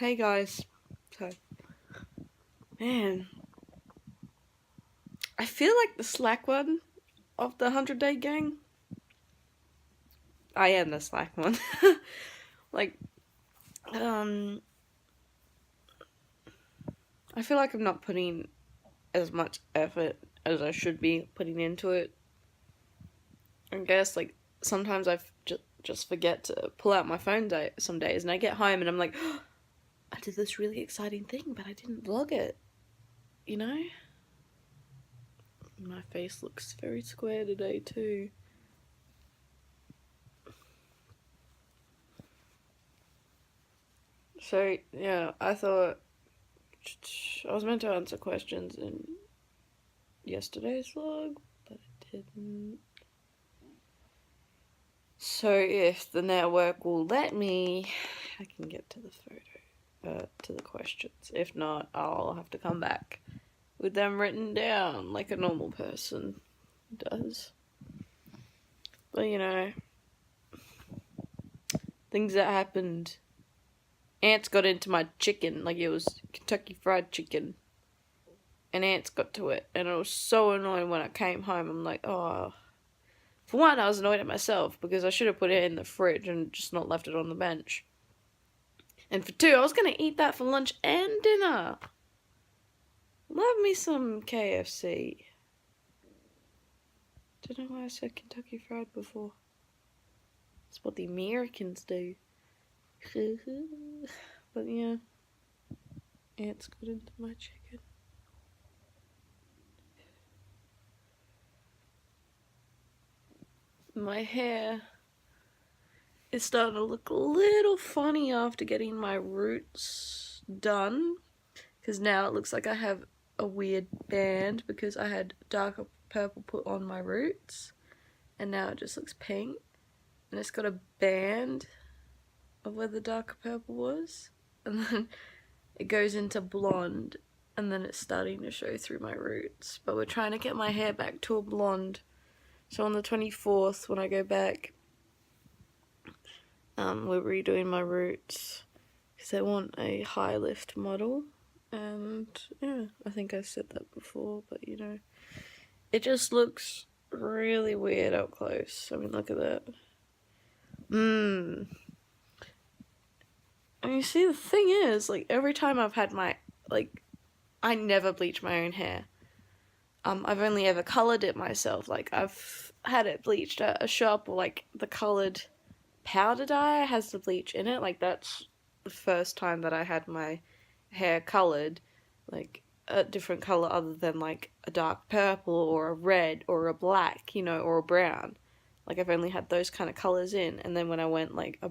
Hey guys. So, man, I feel like the slack one of the 100-Day Gang. I am the slack one. like, I feel like I'm not putting as much effort as I should be putting into it. I guess, sometimes I just forget to pull out my phone some days, and I get home and I'm like, oh, I did this really exciting thing, but I didn't vlog it. You know? My face looks very square today, too. So, yeah, I thought I was meant to answer questions in yesterday's vlog, but it didn't. So if the network will let me, I can get to the to the questions. If not, I'll have to come back with them written down like a normal person does. But things that happened. Ants got into my chicken, like it was Kentucky Fried Chicken. And ants got to it, and it was so annoying when I came home. I'm like, oh. For one, I was annoyed at myself because I should have put it in the fridge and just not left it on the bench. And for two, I was going to eat that for lunch and dinner. Love me some KFC. Don't know why I said Kentucky Fried before. It's what the Americans do. But yeah, ants got into my chicken. My hair is starting to look a little funny after getting my roots done, because now it looks like I have a weird band because I had darker purple put on my roots, and now it just looks pink, and it's got a band of where the darker purple was, and then it goes into blonde, and then it's starting to show through my roots. But we're trying to get my hair back to a blonde, so on the 24th when I go back, we're redoing my roots because I want a high lift model. And yeah, I think I've said that before, but it just looks really weird up close. I mean, look at that. And you see, the thing is, every time I've had my, I never bleach my own hair. I've only ever coloured it myself. I've had it bleached at a shop, or the coloured powder dye has the bleach in it. That's the first time that I had my hair coloured, a different colour other than a dark purple or a red or a black, or a brown. I've only had those kind of colours in, and then when I went a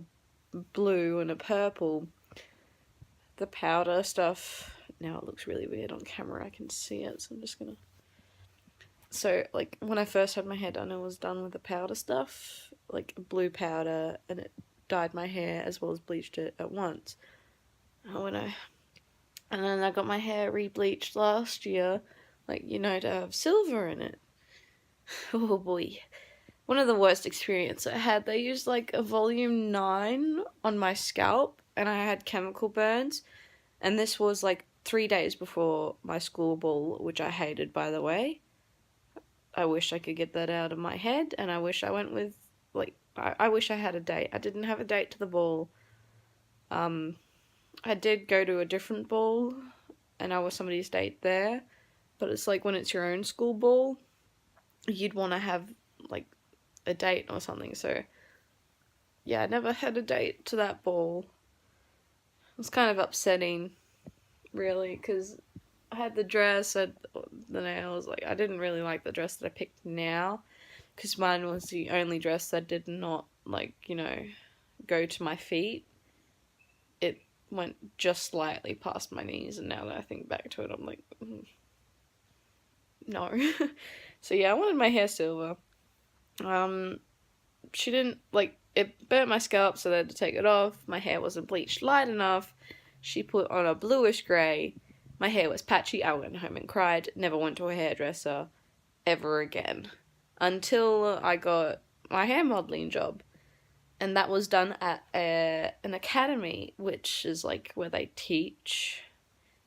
blue and a purple, the powder stuff, now it looks really weird on camera, I can see it, so I'm just gonna. So, when I first had my hair done, it was done with the powder stuff, blue powder, and it dyed my hair as well as bleached it at once. And then I got my hair re-bleached last year, to have silver in it. Oh boy. One of the worst experiences I had, they used a volume 9 on my scalp, and I had chemical burns, and this was 3 days before my school ball, which I hated, by the way. I wish I could get that out of my head, and I wish I went with, I wish I had a date. I didn't have a date to the ball. I did go to a different ball, and I was somebody's date there, but it's when it's your own school ball, you'd want to have, a date or something, so, yeah, I never had a date to that ball. It was kind of upsetting, really, because I had the dress, I had the nails, I didn't really like the dress that I picked now, because mine was the only dress that did not, go to my feet. It went just slightly past my knees, and now that I think back to it, I'm like, no. So yeah, I wanted my hair silver. She didn't, it burnt my scalp, so they had to take it off. My hair wasn't bleached light enough. She put on a bluish grey. My hair was patchy. I went home and cried. Never went to a hairdresser ever again. Until I got my hair modelling job. and that was done at an academy, which is like where they teach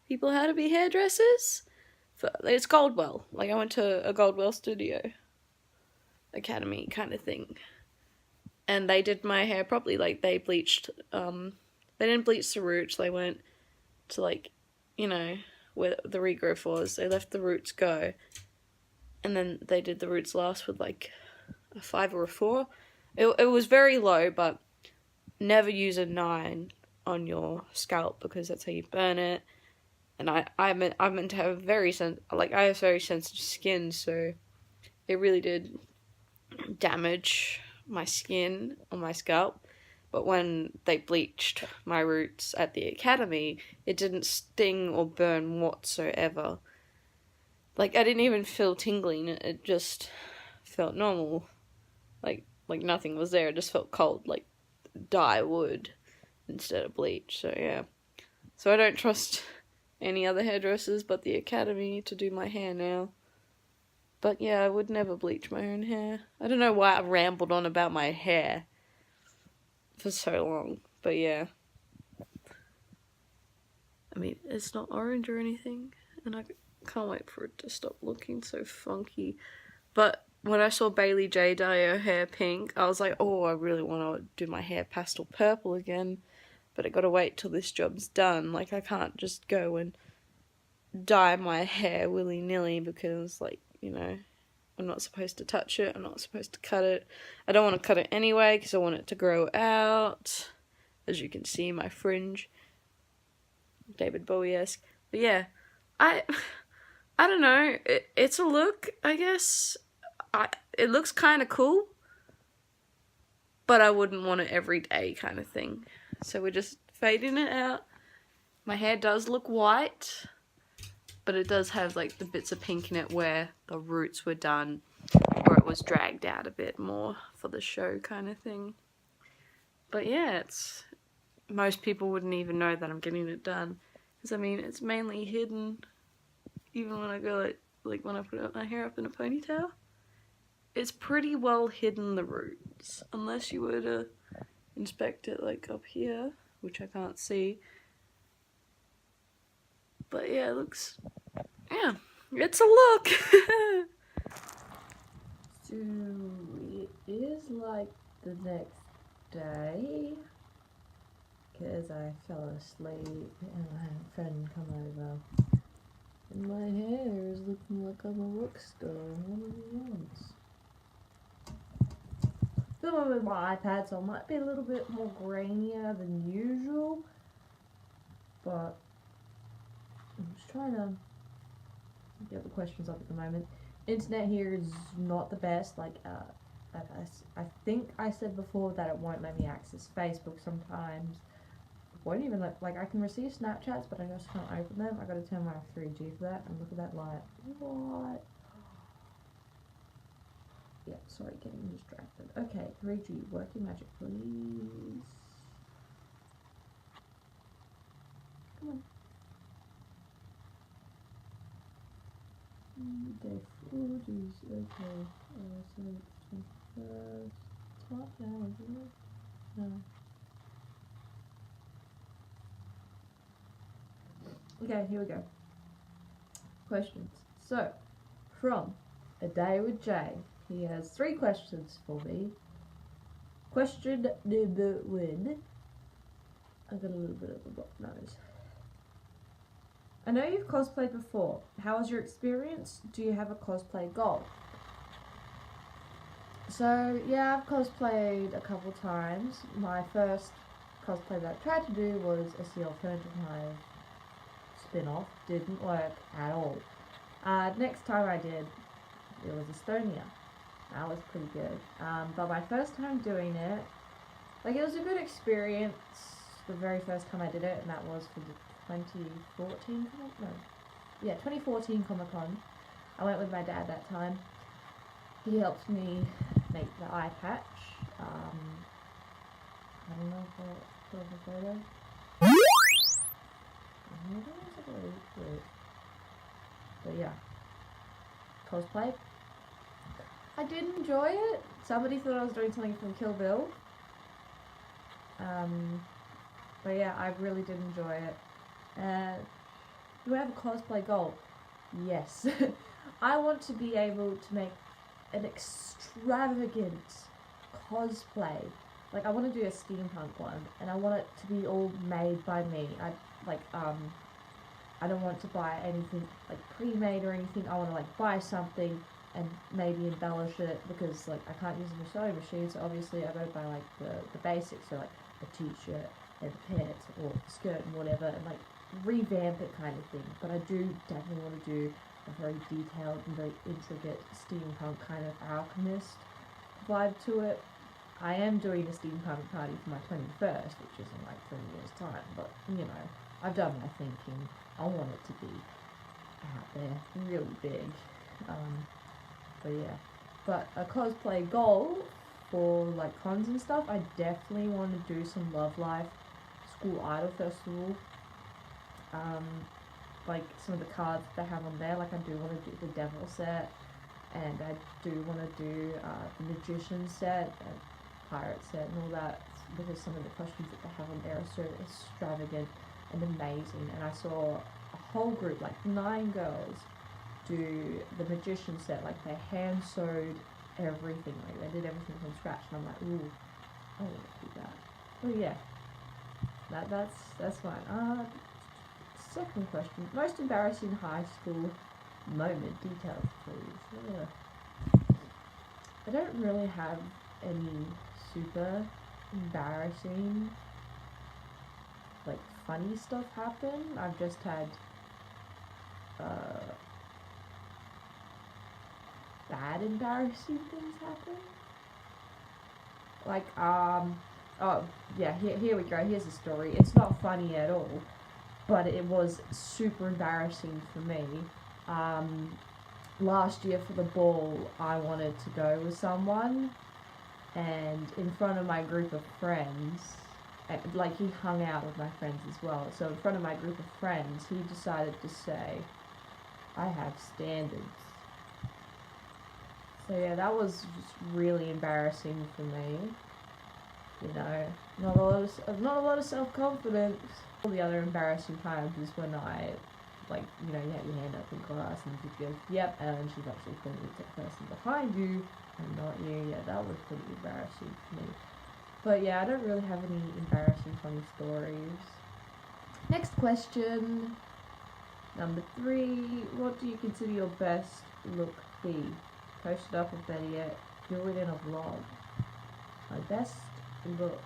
people how to be hairdressers. It's Goldwell. Like, I went to a Goldwell studio academy kind of thing, and they did my hair properly. Like, they bleached. They didn't bleach the roots. They went to, like, you know, where the regrowth was. They let the roots go, and then they did the roots last with like a 5 or a 4. It was very low, but never use a 9 on your scalp because that's how you burn it. And I'm meant to have I have very sensitive skin, so it really did damage my skin on my scalp. But when they bleached my roots at the academy, it didn't sting or burn whatsoever. Like, I didn't even feel tingling. It just felt normal. Like nothing was there. It just felt cold, like dye would instead of bleach. So yeah. So I don't trust any other hairdressers but the academy to do my hair now. But yeah, I would never bleach my own hair. I don't know why I rambled on about my hair for so long. But yeah. I mean, it's not orange or anything. And I can't wait for it to stop looking so funky. But when I saw Bailey J dye her hair pink, I was like, oh, I really want to do my hair pastel purple again. But I gotta wait till this job's done. Like, I can't just go and dye my hair willy-nilly because, like, you know, I'm not supposed to touch it. I'm not supposed to cut it. I don't want to cut it anyway because I want it to grow out. As you can see, my fringe. David Bowie-esque. But yeah, I don't know. It's a look, I guess. It looks kind of cool, but I wouldn't want it every day kind of thing. So we're just fading it out. My hair does look white, but it does have like the bits of pink in it where the roots were done, or it was dragged out a bit more for the show kind of thing. But yeah, most people wouldn't even know that I'm getting it done, because I mean, it's mainly hidden. Even when I go like when I put my hair up in a ponytail, it's pretty well hidden, the roots, unless you were to inspect it like up here, which I can't see. But yeah, it looks, yeah, it's a look. So it is like the next day, because I fell asleep and I had a friend come over. And my hair is looking like I'm a rock star all at once. Filming with my iPad, so it might be a little bit more grainier than usual, but I'm just trying to get the questions up at the moment. Internet here is not the best. Like, I think I said before that it won't let me access Facebook sometimes. It won't even like I can receive Snapchats, but I just can't open them. I gotta turn my 3G for that, and look at that light. What? Yeah, sorry, getting distracted. Okay, 3G, work your magic, please. Come on. Day 40s, okay. So it's 21st. It's not now, isn't it? No. Okay, here we go. Questions. So, from A Day with Jay, he has 3 questions for me. Question number 1. I've got a little bit of a blocked nose. I know you've cosplayed before. How was your experience? Do you have a cosplay goal? So, yeah, I've cosplayed a couple times. My first cosplay that I tried to do was a Sea Alternative Hive spin-off. Didn't work at all. Next time I did, it was Estonia. That was pretty good. But my first time doing it, like, it was a good experience the very first time I did it, and that was for the 2014 2014 Comic Con. I went with my dad that time. He helped me make the eye patch. I don't know if I put up a photo. But yeah, cosplay. I did enjoy it. Somebody thought I was doing something from Kill Bill. But yeah, I really did enjoy it. Do I have a cosplay goal? Yes. I want to be able to make an extravagant cosplay. Like, I want to do a steampunk one, and I want it to be all made by me. I don't want to buy anything like pre-made or anything. I want to like buy something and maybe embellish it, because like I can't use a sewing machine, so obviously I gotta buy like the basics, so like a t-shirt and pants or skirt and whatever, and like revamp it kind of thing. But I do definitely want to do a very detailed and very intricate steampunk kind of alchemist vibe to it. I am doing a steampunk party for my 21st, which is in like 3 years time, but you know, I've done my thinking. I want it to be out there, really big. But yeah, but a cosplay goal for like cons and stuff, I definitely want to do some Love Life School Idol Festival. Like some of the cards they have on there, like I do want to do the Devil set, and I do want to do the Magician set and Pirate set and all that, because some of the costumes that they have on there are so extravagant and amazing. And I saw a whole group, like 9 girls, do the Magician set. Like they hand sewed everything, like they did everything from scratch, and I'm like, ooh, I want to do that. But yeah, that's fine. Second question: most embarrassing high school moment, details please. I don't really have any super embarrassing, like funny stuff happen. I've just had bad embarrassing things happen. Like oh yeah, here we go. Here's a story. It's not funny at all, but it was super embarrassing for me. Last year for the ball, I wanted to go with someone, and in front of my group of friends, like he hung out with my friends as well, so in front of my group of friends, he decided to say, I have standards. So yeah, that was just really embarrassing for me. You know, not a lot of self-confidence. All the other embarrassing times is when I, like, you know, you have your hand up in class and the teacher goes, yep, and she's actually pointing to the person behind you and not you. Yeah, that was pretty embarrassing for me. But yeah, I don't really have any embarrassing funny stories. Next question. Number 3. What do you consider your best look be? Post it up, or better yet, do it in a vlog. My best look.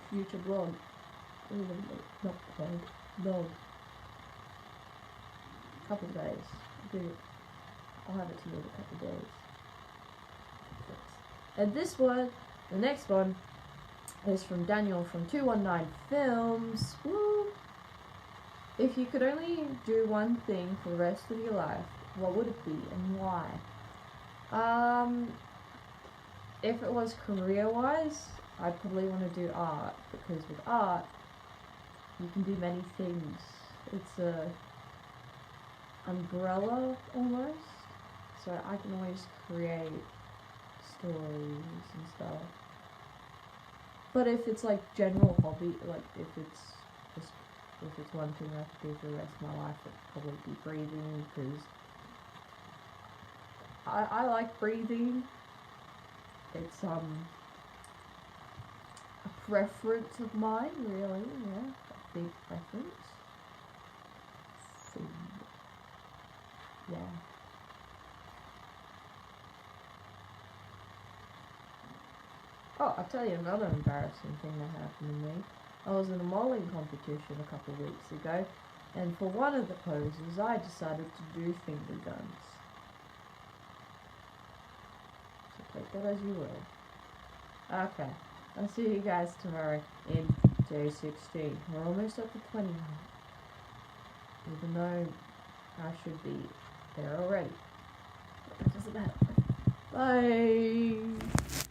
Future vlog. Not vlog. Vlog. Couple days. I'll have it to you in a couple days. And this one, the next one, is from Daniel from 219 Films. Woo! If you could only do one thing for the rest of your life, what would it be and why? If it was career-wise, I'd probably want to do art, because with art, you can do many things. It's a umbrella almost, so I can always create stories and stuff. But if it's like general hobby, like if it's one thing I have to do for the rest of my life, it'd probably be breathing, because I like breathing. It's a preference of mine, really, yeah, a big preference. So, yeah. Oh, I'll tell you another embarrassing thing that happened to me. I was in a modelling competition a couple of weeks ago, and for one of the poses, I decided to do finger guns. So take that as you will. Okay, I'll see you guys tomorrow in day 16. We're almost up to 20 now, even though I should be there already. But that doesn't matter. Bye!